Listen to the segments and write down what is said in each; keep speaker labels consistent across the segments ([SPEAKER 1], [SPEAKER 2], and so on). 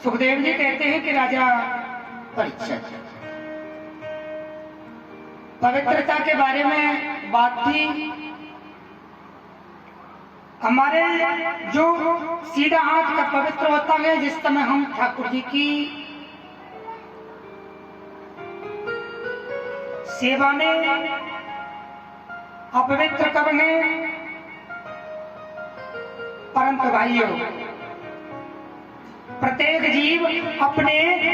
[SPEAKER 1] सुखदेव जी कहते हैं कि राजा परीक्षित, पवित्रता के बारे में बात थी। हमारे जो सीधा हाथ का पवित्र होता है, जिस समय हम ठाकुर जी की सेवा में अपवित्र कब हैं, परंतु भाइयों प्रत्येक जीव अपने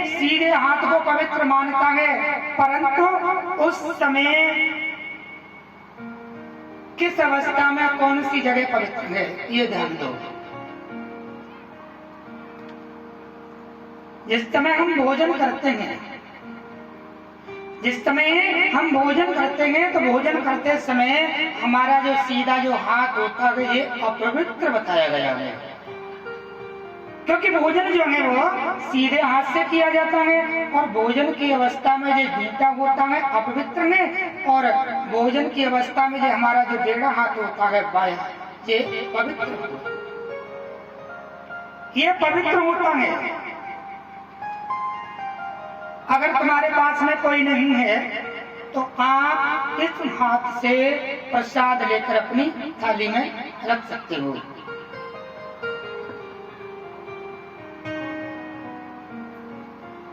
[SPEAKER 1] सीधे हाथ को पवित्र मानता है, परंतु उस समय किस अवस्था में कौन सी जगह पवित्र है, ये ध्यान दो। जिस समय हम भोजन करते हैं, जिस समय हम भोजन करते हैं, तो भोजन करते समय हमारा जो सीधा जो हाथ होता है ये अपवित्र बताया गया है, क्योंकि भोजन जो है वो सीधे हाथ से किया जाता है। और भोजन की अवस्था में जो जूठा होता है अपवित्र है, और भोजन की अवस्था में जो हमारा जो टेढ़ा हाथ होता है बाया, ये पवित्र होता है, ये पवित्र होता है। अगर तुम्हारे पास में कोई नहीं है तो आप इस हाथ से प्रसाद लेकर अपनी थाली में रख सकते हो।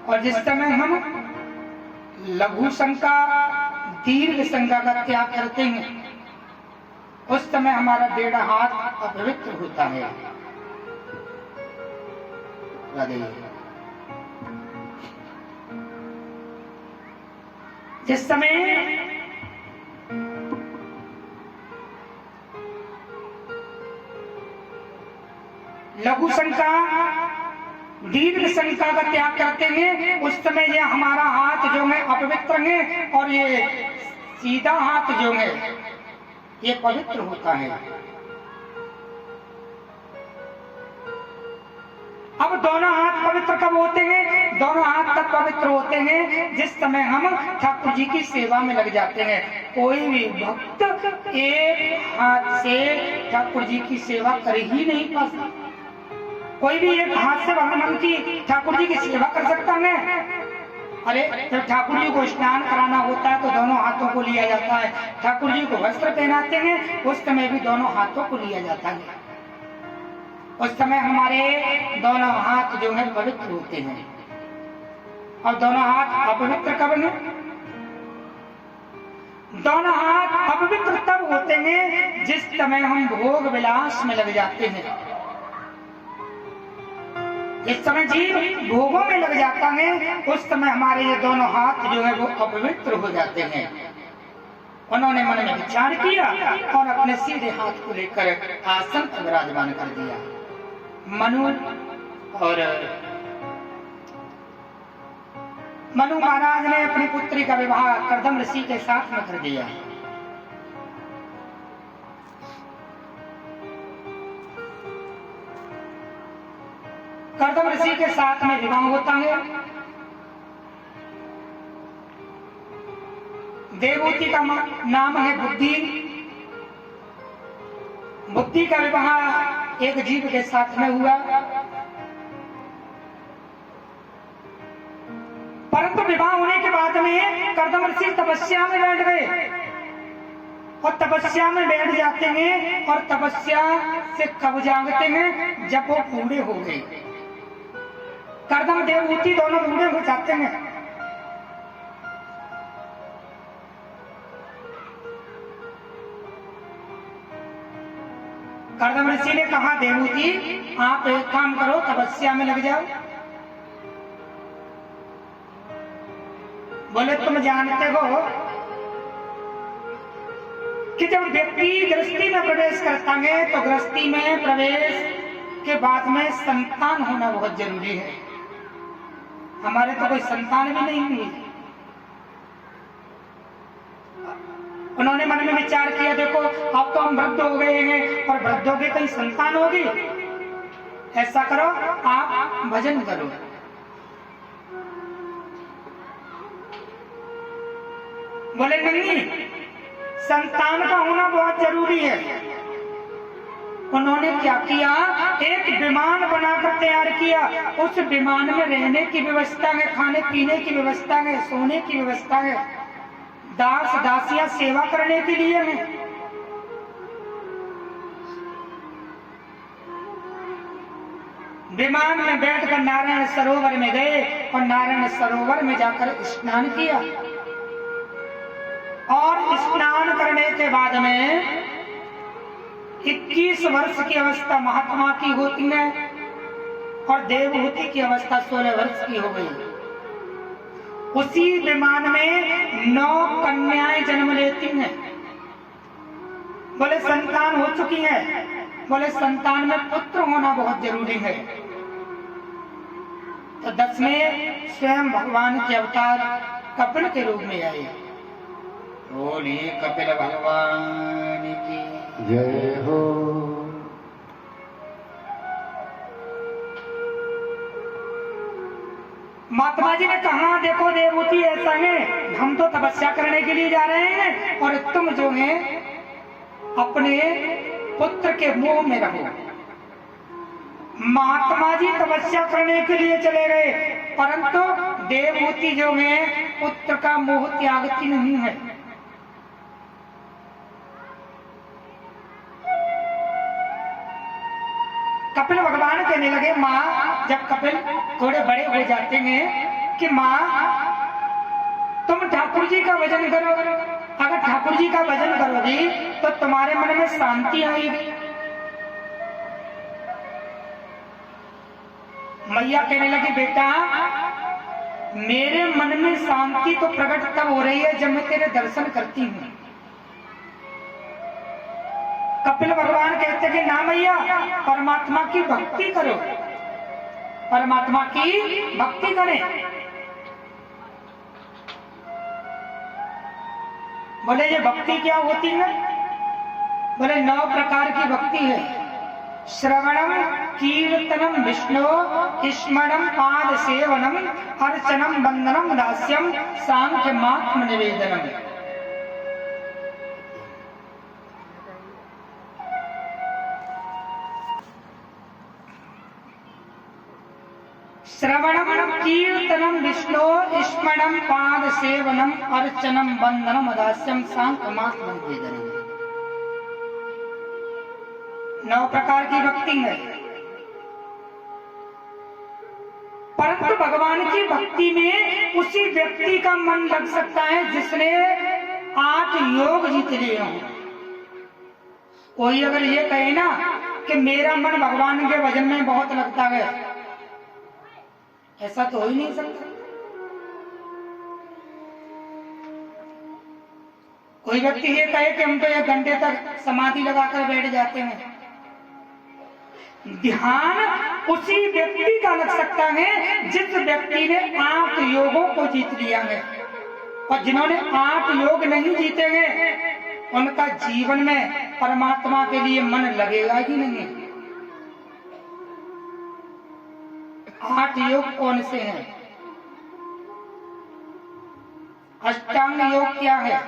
[SPEAKER 1] और जिस समय हम लघु शंका दीर्घ शंका का त्याग करते हैं, उस समय हमारा टेढ़ा हाथ अपवित्र होता है। राधे। जिस समय लघु शंका दीर्घ शंका का त्याग करते हैं, उस समय ये हमारा हाथ जो है अपवित्र है, और ये सीधा हाथ जो है ये पवित्र होता है। अब दोनों हाथ पवित्र कब होते हैं? दोनों हाथ तब पवित्र होते हैं जिस समय हम ठाकुर जी की सेवा में लग जाते हैं। कोई भी भक्त एक हाथ से ठाकुर जी की सेवा कर ही नहीं पाता। कोई भी एक हाथ से भगवान की ठाकुर जी की सेवा कर सकता है? अरे जब ठाकुर जी को स्नान कराना होता है तो दोनों हाथों को लिया जाता है। ठाकुर जी को वस्त्र पहनाते हैं उस समय भी दोनों हाथों को लिया जाता है। उस समय हमारे दोनों हाथ जो है पवित्र होते हैं। और दोनों हाथ अपवित्र कब है? दोनों हाथ अपवित्र तब होते हैं जिस समय हम भोग विलास में लग जाते हैं। जिस समय जीव भोगों में लग जाता है उस समय हमारे ये दोनों हाथ जो है वो अपवित्र हो जाते हैं। उन्होंने मन में विचार किया और अपने सीधे हाथ को लेकर आसन पर विराजमान कर दिया। मनु महाराज ने अपनी पुत्री का विवाह कर्दम ऋषि के साथ में कर दिया। कर्दम ऋषि के साथ में विवाह होता है। देवहूति का नाम है बुद्धि। बुद्धि का विवाह एक जीव के साथ में हुआ, परंतु विवाह होने के बाद में कर्दम ऋषि तपस्या में बैठ गए। और तपस्या में बैठ जाते हैं और तपस्या से कब जागते हैं? जब वो बूढ़े हो गए। कर्दम देवहूति दोनों बूढ़े हो जाते हैं। कर्दम ऋषि ने कहा देवहूति आप एक काम करो, तपस्या में लग जाओ। बोले तुम जानते हो कि जब व्यक्ति गृहस्थी में प्रवेश करता है तो गृहस्थी में प्रवेश के बाद में संतान होना बहुत जरूरी है। हमारे तो कोई संतान भी नहीं हुई। उन्होंने मन में विचार किया देखो अब तो हम वृद्ध हो गए हैं और वृद्धों की कहीं संतान होगी। ऐसा करो आप भजन करो। बोले नहीं, संतान का होना बहुत जरूरी है। उन्होंने क्या किया, एक विमान बनाकर तैयार किया। उस विमान में रहने की व्यवस्था है, खाने पीने की व्यवस्था है, सोने की व्यवस्था है, दास दासियां सेवा करने के लिए है। विमान में बैठकर नारायण सरोवर में गए और नारायण सरोवर में जाकर स्नान किया। और स्नान करने के बाद में 21 वर्ष की अवस्था महात्मा की होती है और देवहूति की अवस्था 16 वर्ष की हो गई। उसी विमान में 9 कन्याएं जन्म लेती हैं। बोले संतान हो चुकी है, बोले संतान में पुत्र होना बहुत जरूरी है। तो 10वें स्वयं भगवान के अवतार कपिल के रूप में आए। बोलिए कपिल भगवान की
[SPEAKER 2] जय हो।
[SPEAKER 1] महात्मा जी ने कहा, देखो देवहूति ऐसा है, हम तो तपस्या करने के लिए जा रहे हैं और तुम जो है अपने पुत्र के मुंह में रहो। महात्मा जी तपस्या करने के लिए चले गए, परंतु देवहूति जो है पुत्र का मोह त्यागती नहीं है। कपिल भगवान कहने लगे, माँ, जब कपिल थोड़े बड़े हो जाते हैं कि माँ तुम ठाकुर जी का भजन करो, अगर ठाकुर जी का भजन करोगी तो तुम्हारे मन में शांति आएगी। मैया कहने लगी, बेटा मेरे मन में शांति तो प्रकट तब हो रही है जब मैं तेरे दर्शन करती हूँ। कपिल भगवान कहते कि ना मैया, परमात्मा की भक्ति करो, परमात्मा की भक्ति करें। बोले ये भक्ति क्या होती है? बोले 9 प्रकार की भक्ति है। श्रवणम कीर्तनम विष्णु स्मरणम पाद सेवनम अर्चनम वंदनम दास्यम सांख्य मात्म निवेदनम। श्रवणम कीर्तनम विष्णु स्मरणम पाद सेवनम अर्चनम वंदनम दास्यम सांख्य मात्म निवेदनम। 9 प्रकार की भक्ति है। परंतु भगवान की भक्ति में उसी व्यक्ति का मन लग सकता है जिसने 8 योग जीत लिए हों। कोई अगर ये कहे ना कि मेरा मन भगवान के भजन में बहुत लगता है, ऐसा तो हो ही नहीं सकता। कोई व्यक्ति ये कहे कि हम तो 1 घंटे तक समाधि लगाकर बैठ जाते हैं, ध्यान उसी व्यक्ति का लग सकता है जिस व्यक्ति ने 8 योगों को जीत लिया है। और जिन्होंने 8 योग नहीं जीते हैं उनका जीवन में परमात्मा के लिए मन लगेगा ही नहीं। 8 योग कौन से हैं? अष्टांग योग क्या है?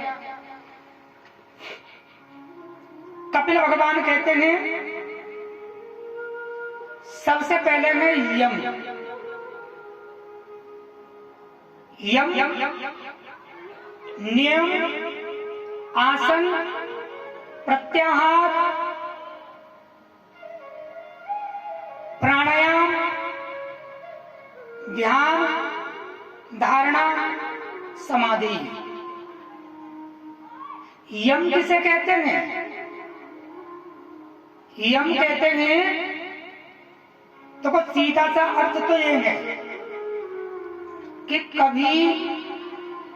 [SPEAKER 1] कपिल भगवान कहते हैं सबसे पहले है यम। यम नियम, आसन, प्रत्याहार, प्राणायाम, ध्यान, धारणा, समाधि। यम किसे कहते हैं? यम कहते हैं तो कुछ सीधा सा अर्थ तो ये है कि कभी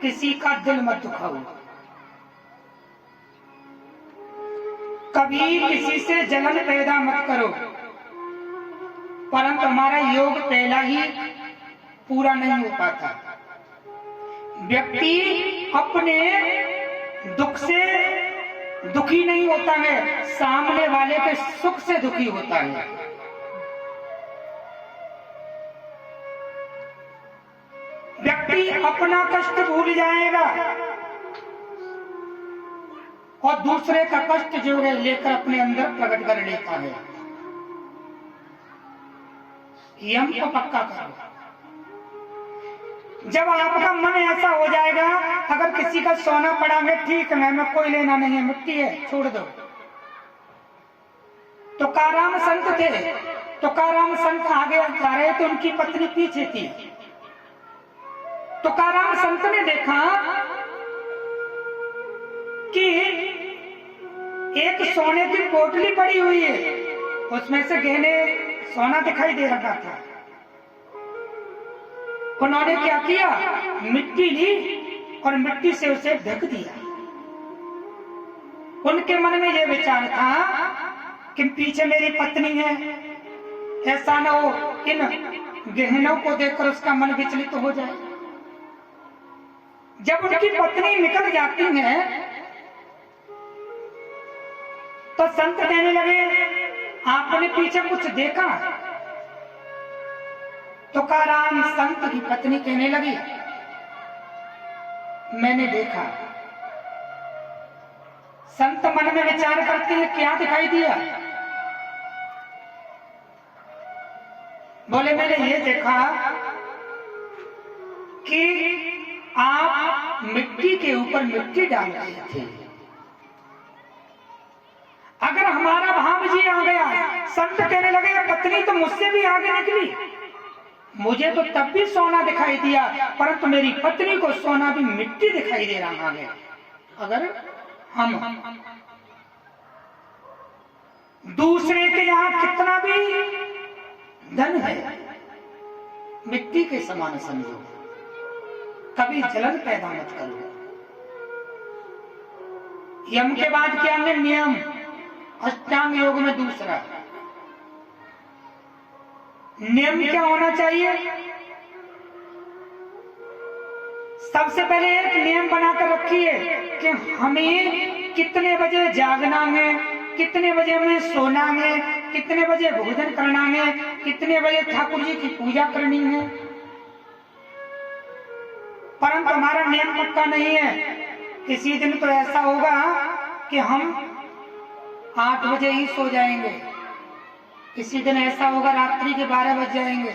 [SPEAKER 1] किसी का दिल मत दुखाओ, कभी किसी से जलन पैदा मत करो। परंतु हमारा योग पहला ही पूरा नहीं हो पाता। व्यक्ति अपने दुख से दुखी नहीं होता है, सामने वाले के सुख से दुखी होता है। व्यक्ति अपना कष्ट भूल जाएगा, और दूसरे का कष्ट जो है लेकर अपने अंदर प्रकट कर लेता है। यम को पक्का करो। जब आपका मन ऐसा हो जाएगा, अगर किसी का सोना पड़ा है, ठीक है, मैं कोई लेना नहीं है, मिट्टी है, छोड़ दो। तुकाराम संत थे, तुकाराम संत आगे जा रहे थे, उनकी पत्नी पीछे थी। तुकाराम संत ने देखा कि एक सोने की पोटली पड़ी हुई है, उसमें से गहने सोना दिखाई दे रहा था। उन्होंने क्या किया, मिट्टी ली और मिट्टी से उसे ढक दिया। उनके मन में यह विचार था कि पीछे मेरी पत्नी है, ऐसा न हो इन गहनों को देखकर उसका मन विचलित हो जाए। जब उनकी पत्नी निकल जाती है तो संत कहने लगे, आपने पीछे कुछ देखा? तुकाराम संत की पत्नी कहने लगी, मैंने देखा। संत मन में विचार करते हैं, क्या दिखाई दिया? बोले, मैंने ये देखा कि आप मिट्टी के ऊपर मिट्टी डाल रहे थे। अगर हमारा भाव जी आ गया, संत कहने लगे, पत्नी तो मुझसे भी आगे निकली, मुझे तो तब भी सोना दिखाई दिया, परंतु मेरी पत्नी को सोना भी मिट्टी दिखाई दे रहा है। अगर हम दूसरे के यहाँ कितना भी धन है, मिट्टी के समान समझो, कभी जलन पैदा मत करो। यम के बाद क्या है? नियम। अष्टांग योग में दूसरा नियम क्या होना चाहिए? सबसे पहले एक नियम बनाकर रखिए कि हमें कितने बजे जागना है, कितने बजे हमें सोना है, कितने बजे भोजन करना है, कितने बजे ठाकुर जी की पूजा करनी है। परंतु हमारा नियम पक्का नहीं है। किसी दिन तो ऐसा होगा कि हम 8 बजे ही सो जाएंगे, किसी दिन ऐसा होगा रात्रि के 12 बज जाएंगे,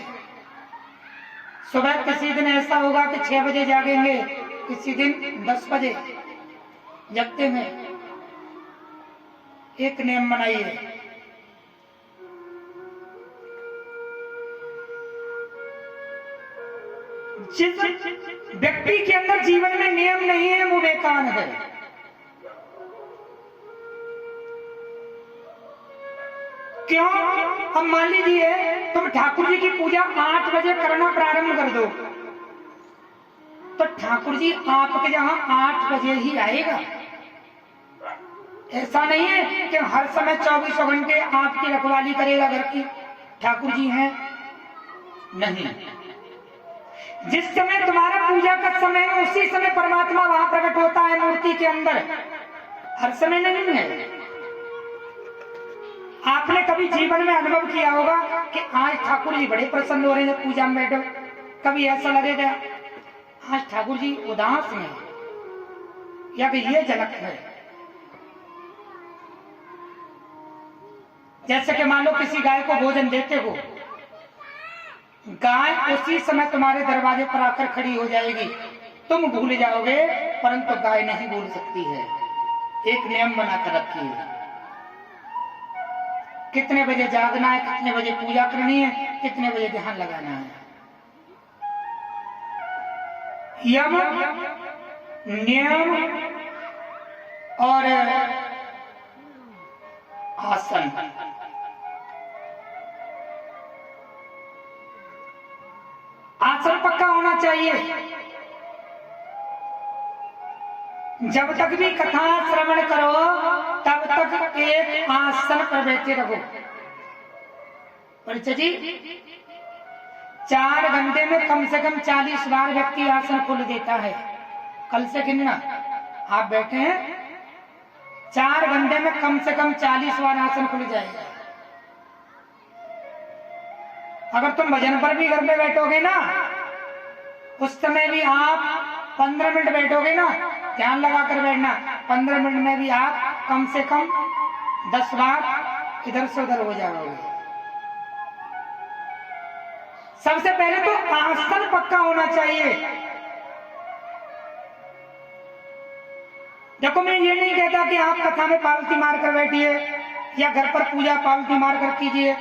[SPEAKER 1] सुबह किसी दिन ऐसा होगा कि 6 बजे जागेंगे, किसी दिन 10 बजे जगते हैं। एक नियम बनाइए, जिस व्यक्ति के अंदर जीवन में नियम नहीं है वो बेकार है। क्यों? अब मान लीजिए तुम ठाकुर जी की पूजा 8 बजे करना प्रारंभ कर दो, तो ठाकुर जी आपके यहाँ 8 बजे ही आएगा। ऐसा नहीं है कि हर समय 24 घंटे आपकी रखवाली करेगा घर की, ठाकुर जी हैं, नहीं। जिस समय तुम्हारा पूजा का समय है उसी समय परमात्मा वहां प्रकट होता है मूर्ति के अंदर, हर समय नहीं है। आपने कभी जीवन में अनुभव किया होगा कि आज ठाकुर जी बड़े प्रसन्न हो रहे हैं पूजा में बैठो, कभी ऐसा लगेगा आज ठाकुर जी उदास हैं, या कि ये झलक है। जैसे कि मान लो किसी गाय को भोजन देते हो, गाय उसी समय तुम्हारे दरवाजे पर आकर खड़ी हो जाएगी, तुम भूल जाओगे परंतु गाय नहीं भूल सकती है। एक नियम बनाकर रखिए, कितने बजे जागना है, कितने बजे पूजा करनी है, कितने बजे ध्यान लगाना है। यम, नियम और आसन। आसन पक्का होना चाहिए। जब तक भी कथा श्रवण करो तब तक एक आसन पर बैठे रहो। परिचय जी, 4 घंटे में कम से कम 40 बार व्यक्ति आसन खोल देता है। कल से गिनना, आप बैठे हैं 4 घंटे में कम से कम 40 बार आसन खुल जाएगा। अगर तुम भजन पर भी घर में बैठोगे ना, उस समय भी आप 15 मिनट बैठोगे ना, ध्यान लगा कर बैठना। 15 मिनट में भी आप कम से कम 10 बार इधर से उधर हो जाओगे। सबसे पहले तो आसन पक्का होना चाहिए। देखो मैं ये नहीं कहता कि आप कथा में पालती मार कर बैठिए या घर पर पूजा पालती मार कर कीजिए।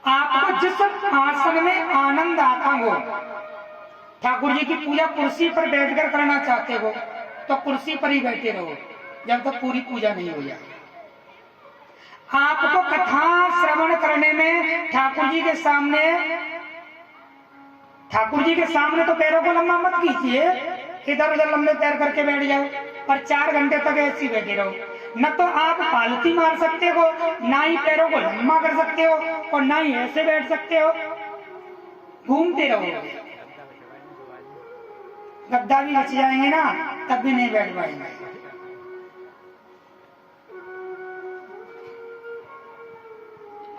[SPEAKER 1] आपको जिस आसन में आनंद आता हो, ठाकुर जी की पूजा कुर्सी पर बैठकर करना चाहते हो तो कुर्सी पर ही बैठे रहो जब तक पूरी पूजा नहीं हो जाए। आपको कथा श्रवण करने में ठाकुर जी के सामने तो पैरों को लंबा मत कीजिए, इधर उधर लंबे पैर करके बैठ जाओ और 4 घंटे तक ऐसे ही बैठे रहो। न तो आप पालती मार सकते हो, ना ही पैरों को लंबा कर सकते हो और ना ही ऐसे बैठ सकते हो, घूमते रहो। गद्दा भी बच जाएंगे ना तब भी नहीं बैठ पाएंगे।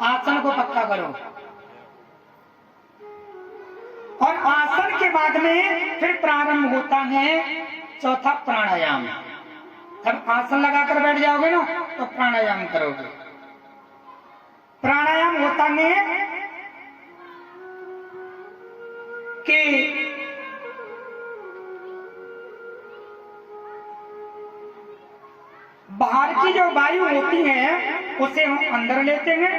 [SPEAKER 1] आसन को पक्का करो और आसन के बाद में फिर प्रारंभ होता है चौथा प्राणायाम। जब आसन लगाकर बैठ जाओगे ना तो प्राणायाम करोगे। प्राणायाम होता है कि बाहर की जो वायु होती है उसे हम अंदर लेते हैं,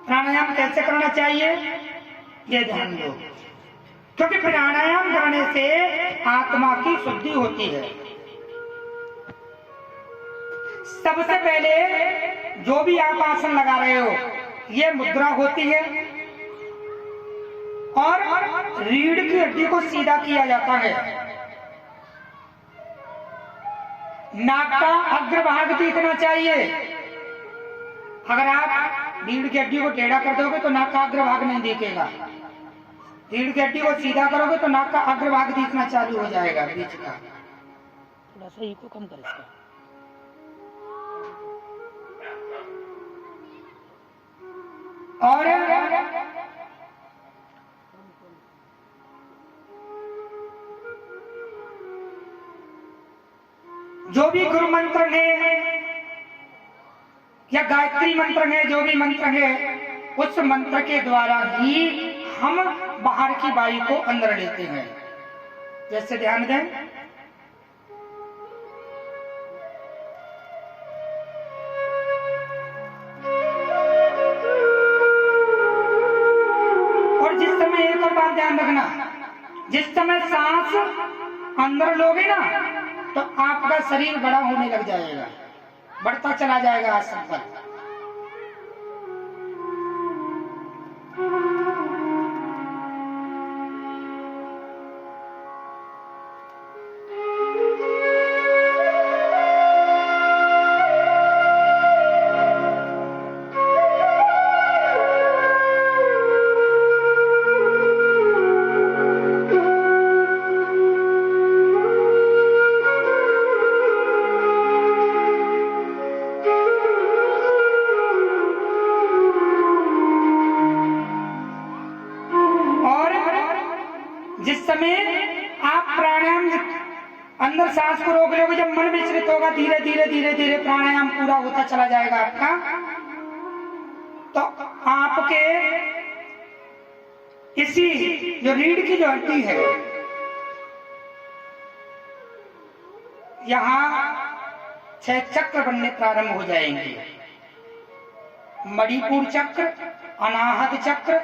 [SPEAKER 1] प्राणायाम कैसे करना चाहिए ये ध्यान दो, क्योंकि प्राणायाम करने से आत्मा की शुद्धि होती है। सबसे पहले जो भी आप आसन लगा रहे हो ये मुद्रा होती है और रीढ़ की हड्डी को सीधा किया जाता है। नाक का अग्रभाग दिखना चाहिए। अगर आप रीढ़ की हड्डी को टेढ़ा कर दोगे तो नाक का अग्रभाग नहीं दिखेगा। रीढ़ की हड्डी को सीधा करोगे तो नाक का अग्रभाग दिखना चालू हो जाएगा बीच का। थोड़ा सा इको कम कर इसका। और जो भी गुरु मंत्र है या गायत्री मंत्र है, जो भी मंत्र है उस मंत्र के द्वारा ही हम बाहर की वायु को अंदर लेते हैं। जैसे ध्यान दें, और जिस समय एक और बात ध्यान रखना, जिस समय सांस अंदर लोगे ना तो आपका शरीर बड़ा होने लग जाएगा, बढ़ता चला जाएगा आसन पर। अंदर सांस को रोक लोगे, जब मन विचलित होगा धीरे धीरे धीरे धीरे प्राणायाम पूरा होता चला जाएगा आपका, तो आपके इसी जो रीढ़ की जो हड्डी है यहाँ 6 चक्र बनने प्रारंभ हो जाएंगे। मणिपुर चक्र, अनाहत चक्र,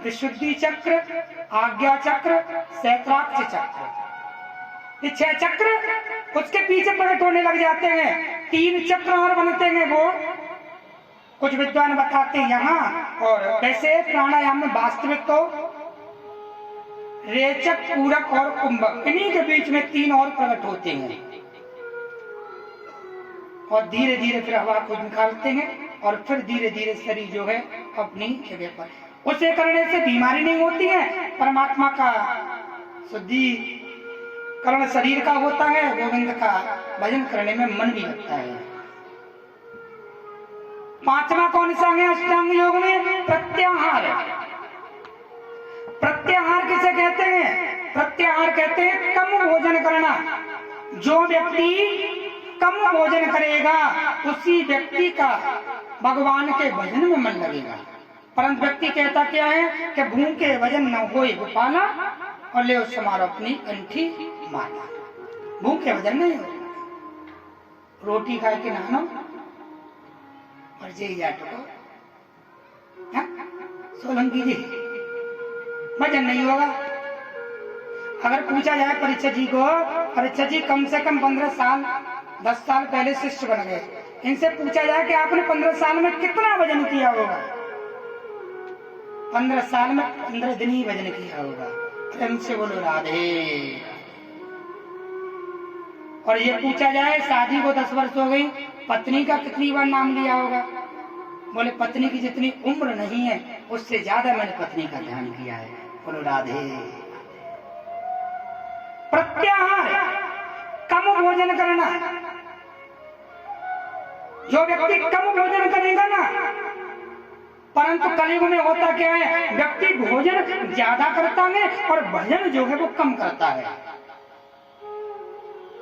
[SPEAKER 1] विशुद्धि चक्र, आज्ञा चक्र, सहस्राक्ष चक्र। ये 6 चक्र उसके पीछे प्रकट होने लग जाते हैं। 3 चक्र और बनते हैं, वो कुछ विद्वान बताते हैं यहाँ। और वैसे प्राणायाम में वास्तविक तो रेचक, पूरक और कुंभक, इन्हीं के बीच में 3 और प्रकट होते हैं। और धीरे धीरे फिर हवा को निकालते हैं और फिर धीरे धीरे शरीर जो है अपनी जगह पर। उसे करने से बीमारी नहीं होती है, परमात्मा का शुद्धि करण शरीर का होता है, गोविंद का भजन करने में मन भी लगता है। 5वां कौन सा है अष्टांग योग में? प्रत्याहार। प्रत्याहार किसे कहते हैं? प्रत्याहार कहते हैं कम भोजन करना। जो व्यक्ति कम भोजन करेगा उसी व्यक्ति का भगवान के भजन में मन लगेगा। परंतु व्यक्ति कहता क्या है कि भूखे भजन न होए गोपाला और ले उस समारोह अपनी कंठी माता। भूखे भजन नहीं हो, रोटी खा के नहानो और जी जाटो सोलंकी जी भजन नहीं होगा। अगर पूछा जाए परीक्षा जी को, परीक्षा जी कम से कम 15 साल 10 साल पहले शिष्य बन गए, इनसे पूछा जाए कि आपने 15 साल में कितना भजन किया होगा? 15 साल में 15 दिन ही भजन किया होगा। हमसे बोलो राधे। और ये पूछा जाए शादी को 10 वर्ष हो गई, पत्नी का कितनी बार नाम लिया होगा? बोले पत्नी की जितनी उम्र नहीं है उससे ज्यादा मैंने पत्नी का ध्यान किया है। बोलो राधे। प्रत्याहार कम भोजन करना। जो व्यक्ति कम भोजन करेगा ना, परंतु कलयुग में होता क्या है, व्यक्ति भोजन ज्यादा करता है और भजन जो है वो कम करता है।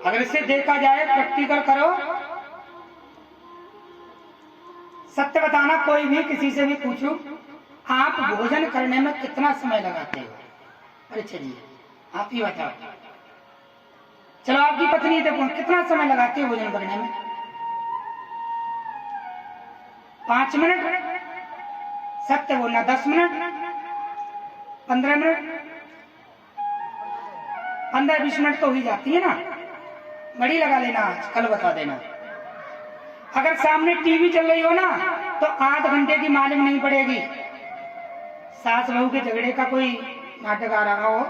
[SPEAKER 1] अगर इसे देखा जाए, प्रैक्टिकल करो, सत्य बताना, कोई भी किसी से भी पूछो आप भोजन करने में कितना समय लगाते हो? अरे चलिए आप ही बताओ। चलो आपकी पत्नी देखो कितना समय लगाती है भोजन करने में? 5 मिनट? सत्य बोलना 10 मिनट, 15 मिनट, 15-20 मिनट तो ही जाती है ना। घड़ी लगा लेना, आज कल बता देना। अगर सामने टीवी चल रही हो ना तो आध घंटे की मालूम नहीं पड़ेगी। सास बहू के झगड़े का कोई नाटक आ रहा हो,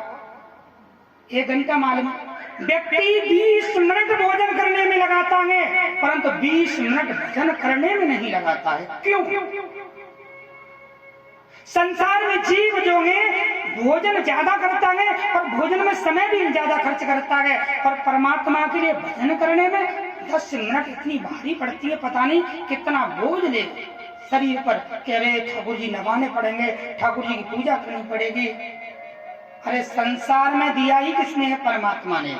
[SPEAKER 1] 1 घंटा मालूम। व्यक्ति 20 मिनट भोजन करने में लगाता है परंतु 20 मिनट भजन करने में नहीं लगाता है। क्यों? संसार में जीव जो है भोजन ज्यादा करता है और भोजन में समय भी ज्यादा खर्च करता है, और परमात्मा के लिए भजन करने में 10 मिनट इतनी भारी पड़ती है, पता नहीं कितना बोझ ले शरीर पर। कह रहे ठाकुर जी नवाने पड़ेंगे, ठाकुर जी की पूजा करनी पड़ेगी। अरे संसार में दिया ही किसने है? परमात्मा ने।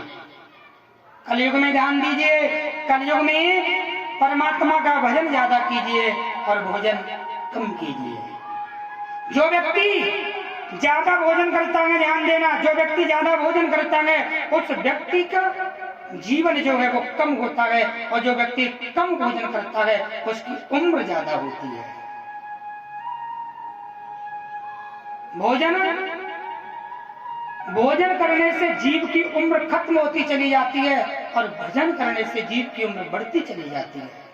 [SPEAKER 1] कलयुग में ध्यान दीजिए, कलयुग में परमात्मा का भजन ज्यादा कीजिए और भोजन कम कीजिए। जो व्यक्ति ज्यादा भोजन करता है, ध्यान देना, जो व्यक्ति ज्यादा भोजन करता है उस व्यक्ति का जीवन जो है वो कम होता है, और जो व्यक्ति कम भोजन करता है उसकी उम्र ज्यादा होती है। भोजन करने से जीव की उम्र खत्म होती चली जाती है और भजन करने से जीव की उम्र बढ़ती चली जाती है।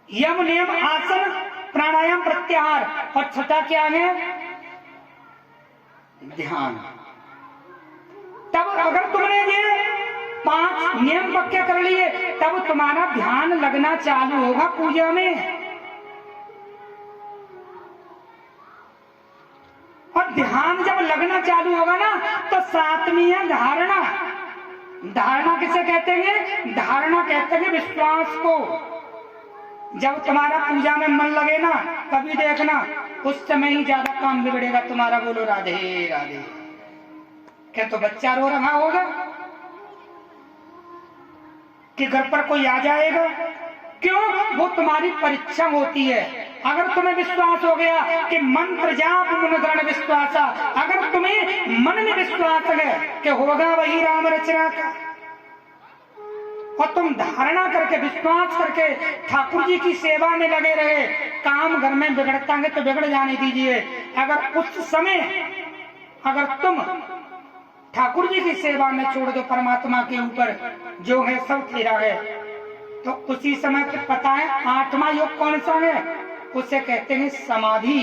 [SPEAKER 1] यम नियम आसन प्राणायाम प्रत्याहार, और छठा क्या है? ध्यान। तब अगर तुमने ये 5 नियम पक्के कर लिए तब तुम्हारा ध्यान लगना चालू होगा पूजा में। और ध्यान जब लगना चालू होगा ना तो 7वीं है धारणा। धारणा किसे कहते हैं? धारणा कहते हैं विश्वास को। जब तुम्हारा पूजा में मन लगे ना, कभी देखना उस समय ही ज्यादा काम बिगड़ेगा तुम्हारा। बोलो राधे राधे। क्या तो बच्चा रो रहा होगा कि घर पर कोई आ जाएगा? क्यों? वो तुम्हारी परीक्षा होती है। अगर तुम्हें विश्वास हो गया कि मंत्र जाप मुद्रण विश्वास, अगर तुम्हें मन में विश्वास है कि होगा वही राम रचना का, और तुम धारणा करके विश्वास करके ठाकुर जी की सेवा में लगे रहे, काम घर में बिगड़ता है तो बिगड़ जाने दीजिए। अगर उस समय अगर तुम ठाकुर जी की सेवा में छोड़ दो, परमात्मा के ऊपर जो है सब तेरा है, तो उसी समय पे पता है 8वां योग कौन सा है? उसे कहते हैं समाधि।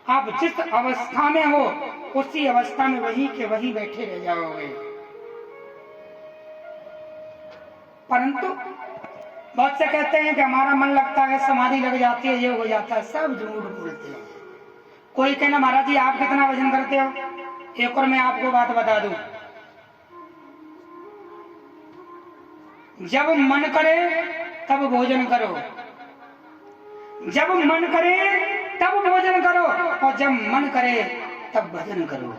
[SPEAKER 1] आप जिस अवस्था में हो उसी अवस्था में वही के वही बैठे रह जाओगे। परंतु बहुत से कहते हैं कि हमारा मन लगता है, समाधि लग जाती है, ये हो जाता है। सब झूठ बोलते हैं। कोई कहना महाराज जी आप कितना वजन करते हो? एक और मैं आपको बात बता दूं, जब मन करे तब भोजन करो, जब मन करे तब भोजन करो और जब मन करे तब भजन करो।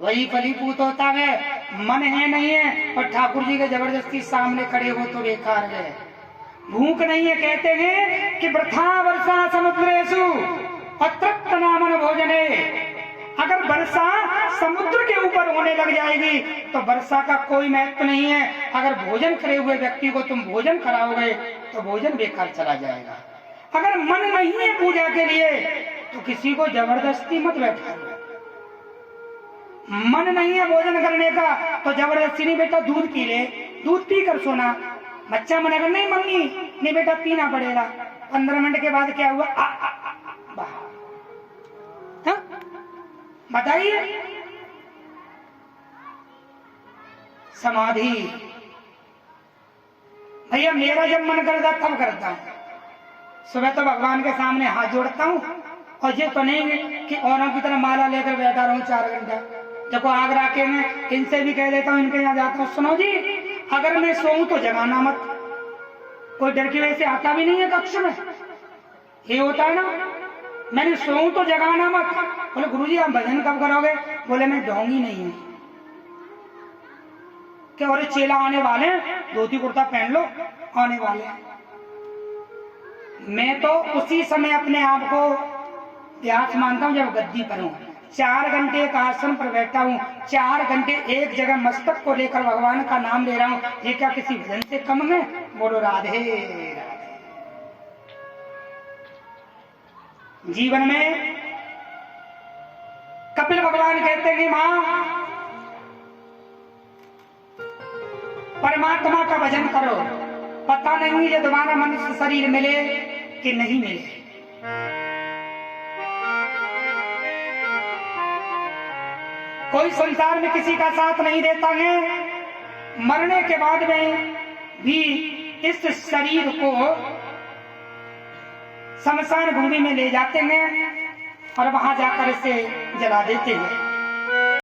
[SPEAKER 1] वही फलीभूत होता है। मन है नहीं है और ठाकुर जी के जबरदस्ती सामने खड़े हो तो बेकार है। भूख नहीं है, कहते हैं कि वृथा वर्षा समुद्रेषु अतृप्त नामन भोजने। अगर वर्षा समुद्र के ऊपर होने लग जाएगी तो वर्षा का कोई महत्व नहीं है। अगर भोजन करे हुए व्यक्ति को तुम भोजन कराओगे तो भोजन बेकार चला जाएगा। अगर मन नहीं है पूजा के लिए तो किसी को जबरदस्ती मत बैठाओ। मन नहीं है भोजन करने का तो जबरदस्ती नहीं, बेटा दूध पी ले, दूध पी कर सोना। बच्चा मना कर, नहीं मम्मी नहीं बेटा पीना पड़ेगा। 15 मिनट के बाद क्या हुआ, बताइए। समाधि भैया मेरा जब मन करता तब करता हूं। सुबह तो भगवान के सामने हाथ जोड़ता हूं और ये तो नहीं कि औरों की तरह माला लेकर बैठा रहूं 4 घंटा। देखो आगरा के मैं इनसे भी कह देता हूं, इनके यहाँ जाता हूं, सुनो जी अगर मैं सोऊं तो जगाना मत। कोई डर की वजह से आता भी नहीं है कक्ष में, ये होता है ना, मैंने सोऊं तो जगाना मत। बोले गुरुजी आप भजन कब करोगे? बोले मैं ढोंगी नहीं हूं। क्या और चेला आने वाले हैं, धोती कुर्ता पहन लो, आने वाले हैं। मैं तो उसी समय अपने आप को व्यास मानता हूं जब गद्दी पर हूं। 4 घंटे एक आसन पर बैठा हूं, 4 घंटे एक जगह मस्तक को लेकर भगवान का नाम ले रहा हूं। ये क्या किसी भजन से कम है? बोलो राधे राधे। जीवन में कपिल भगवान कहते हैं मां परमात्मा का भजन करो, पता नहीं ये दोबारा मनुष्य शरीर मिले कि नहीं मिले। कोई संसार में किसी का साथ नहीं देता है। मरने के बाद में भी इस शरीर को शमशान भूमि में ले जाते हैं और वहां जाकर इसे जला देते हैं।